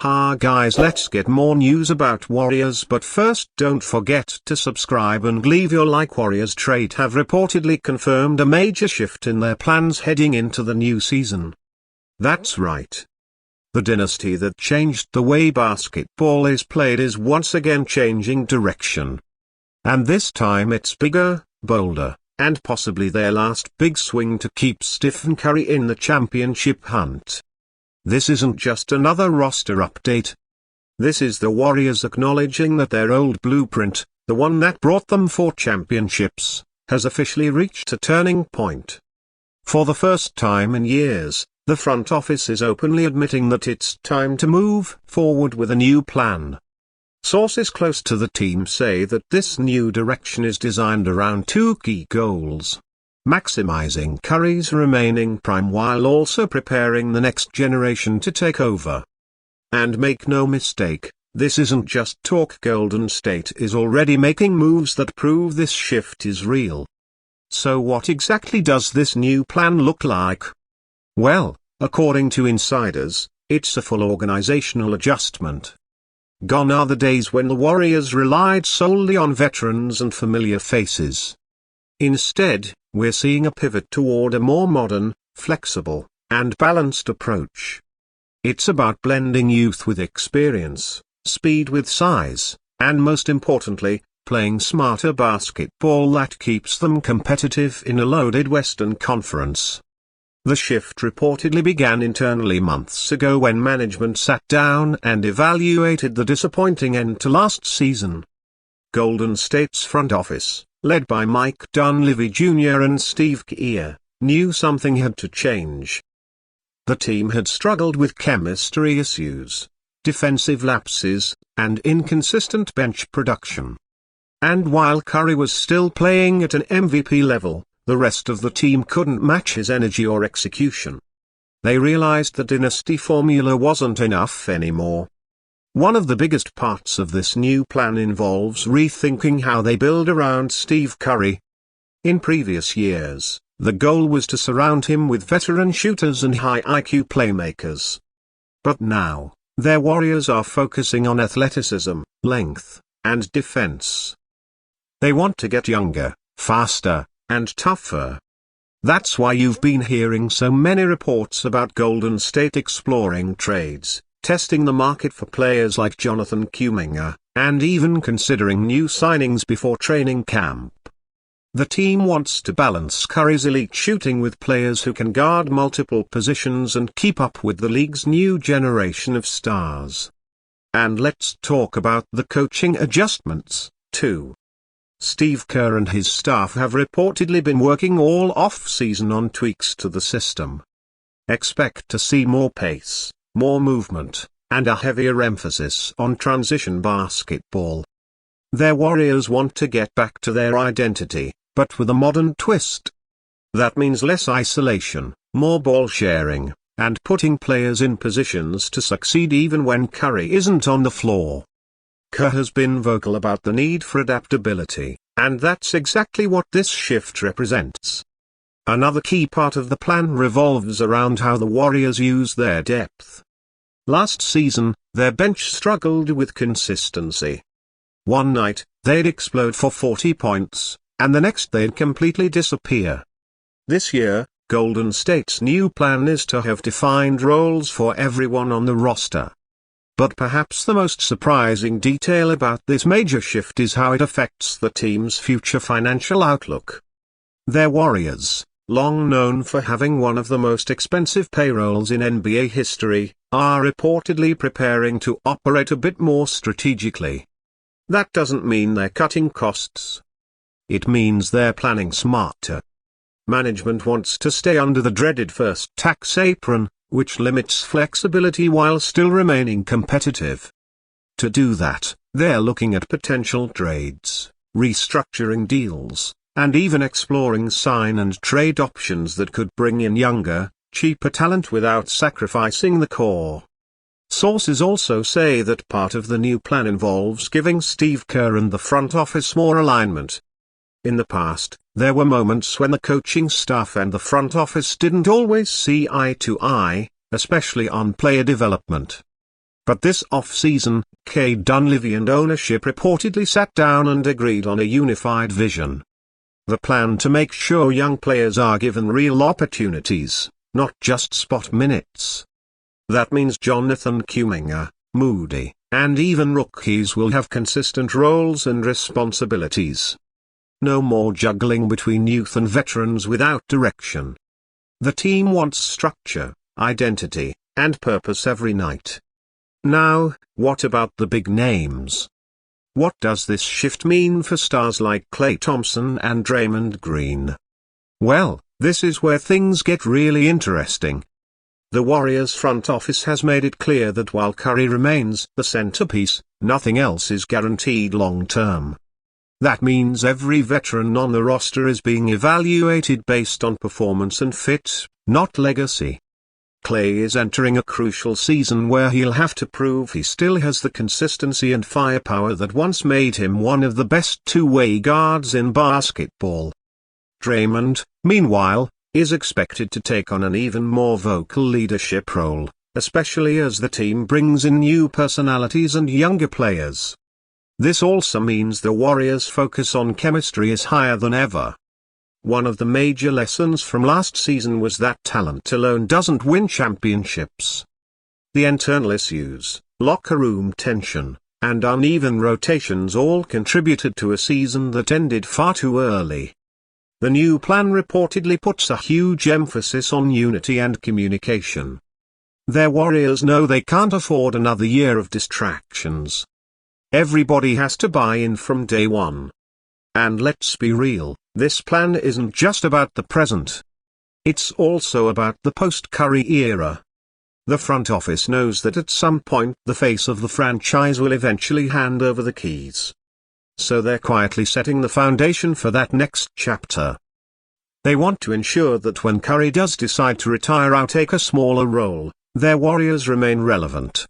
Ha guys, let's get more news about Warriors, but first don't forget to subscribe and leave your like. Warriorstrade have reportedly confirmed a major shift in their plans heading into the new season. That's right. The dynasty that changed the way basketball is played is once again changing direction. And this time it's bigger, bolder, and possibly their last big swing to keep Stephen Curry in the championship hunt. This isn't just another roster update. This is the Warriors acknowledging that their old blueprint, the one that brought them 4 championships, has officially reached a turning point. For the first time in years, the front office is openly admitting that it's time to move forward with a new plan. Sources close to the team say that this new direction is designed around 2 key goals: maximizing Curry's remaining prime while also preparing the next generation to take over. And make no mistake, this isn't just talk. Golden State is already making moves that prove this shift is real. So what exactly does this new plan look like? Well, according to insiders, it's a full organizational adjustment. Gone are the days when the Warriors relied solely on veterans and familiar faces. Instead, we're seeing a pivot toward a more modern, flexible, and balanced approach. It's about blending youth with experience, speed with size, and most importantly, playing smarter basketball that keeps them competitive in a loaded Western Conference. The shift reportedly began internally months ago when management sat down and evaluated the disappointing end to last season. Golden State's front office, led by Mike Dunleavy Jr. and Steve Kerr, knew something had to change. The team had struggled with chemistry issues, defensive lapses, and inconsistent bench production. And while Curry was still playing at an MVP level, the rest of the team couldn't match his energy or execution. They realized the dynasty formula wasn't enough anymore. One of the biggest parts of this new plan involves rethinking how they build around Steve Curry. In previous years, the goal was to surround him with veteran shooters and high IQ playmakers. But now, their Warriors are focusing on athleticism, length, and defense. They want to get younger, faster, and tougher. That's why you've been hearing so many reports about Golden State exploring trades, testing the market for players like Jonathan Kuminga, and even considering new signings before training camp. The team wants to balance Curry's elite shooting with players who can guard multiple positions and keep up with the league's new generation of stars. And let's talk about the coaching adjustments, too. Steve Kerr and his staff have reportedly been working all off-season on tweaks to the system. Expect to see more pace, more movement, and a heavier emphasis on transition basketball. Their Warriors want to get back to their identity, but with a modern twist. That means less isolation, more ball sharing, and putting players in positions to succeed even when Curry isn't on the floor. Kerr has been vocal about the need for adaptability, and that's exactly what this shift represents. Another key part of the plan revolves around how the Warriors use their depth. Last season, their bench struggled with consistency. One night, they'd explode for 40 points, and the next they'd completely disappear. This year, Golden State's new plan is to have defined roles for everyone on the roster. But perhaps the most surprising detail about this major shift is how it affects the team's future financial outlook. Their Warriors, long known for having one of the most expensive payrolls in NBA history, are reportedly preparing to operate a bit more strategically. That doesn't mean they're cutting costs. It means they're planning smarter. Management wants to stay under the dreaded first tax apron, which limits flexibility while still remaining competitive. To do that, they're looking at potential trades, restructuring deals, and even exploring sign and trade options that could bring in younger, cheaper talent without sacrificing the core. Sources also say that part of the new plan involves giving Steve Kerr and the front office more alignment. In the past, there were moments when the coaching staff and the front office didn't always see eye to eye, especially on player development. But this off-season, Kay Dunleavy and ownership reportedly sat down and agreed on a unified vision. The plan to make sure young players are given real opportunities, not just spot minutes. That means Jonathan Kuminga, Moody, and even rookies will have consistent roles and responsibilities. No more juggling between youth and veterans without direction. The team wants structure, identity, and purpose every night. Now, what about the big names? What does this shift mean for stars like Klay Thompson and Draymond Green? Well, this is where things get really interesting. The Warriors front office has made it clear that while Curry remains the centerpiece, nothing else is guaranteed long-term. That means every veteran on the roster is being evaluated based on performance and fit, not legacy. Klay is entering a crucial season where he'll have to prove he still has the consistency and firepower that once made him one of the best two-way guards in basketball. Draymond, meanwhile, is expected to take on an even more vocal leadership role, especially as the team brings in new personalities and younger players. This also means the Warriors' focus on chemistry is higher than ever. One of the major lessons from last season was that talent alone doesn't win championships. The internal issues, locker room tension, and uneven rotations all contributed to a season that ended far too early. The new plan reportedly puts a huge emphasis on unity and communication. Their Warriors know they can't afford another year of distractions. Everybody has to buy in from day one. And let's be real, this plan isn't just about the present. It's also about the post-Curry era. The front office knows that at some point the face of the franchise will eventually hand over the keys. So they're quietly setting the foundation for that next chapter. They want to ensure that when Curry does decide to retire or take a smaller role, their Warriors remain relevant.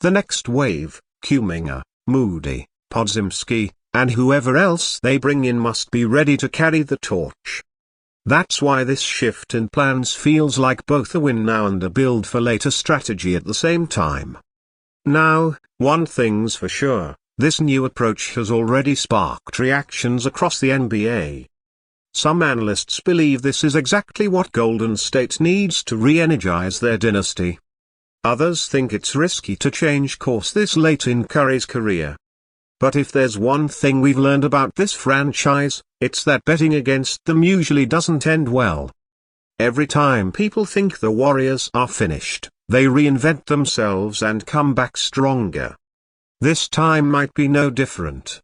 The next wave, Kuminga, Moody, Podziemski, and whoever else they bring in must be ready to carry the torch. That's why this shift in plans feels like both a win now and a build for later strategy at the same time. Now, one thing's for sure. This new approach has already sparked reactions across the NBA. Some analysts believe this is exactly what Golden State needs to re-energize their dynasty. Others think it's risky to change course this late in Curry's career. But if there's one thing we've learned about this franchise, it's that betting against them usually doesn't end well. Every time people think the Warriors are finished, they reinvent themselves and come back stronger. This time might be no different.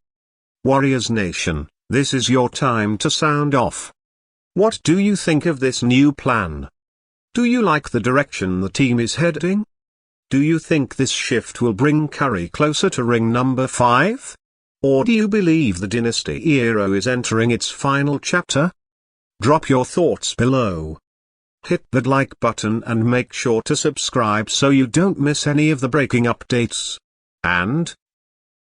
Warriors Nation, this is your time to sound off. What do you think of this new plan? Do you like the direction the team is heading? Do you think this shift will bring Curry closer to ring number 5? Or do you believe the dynasty era is entering its final chapter? Drop your thoughts below. Hit that like button and make sure to subscribe so you don't miss any of the breaking updates. And,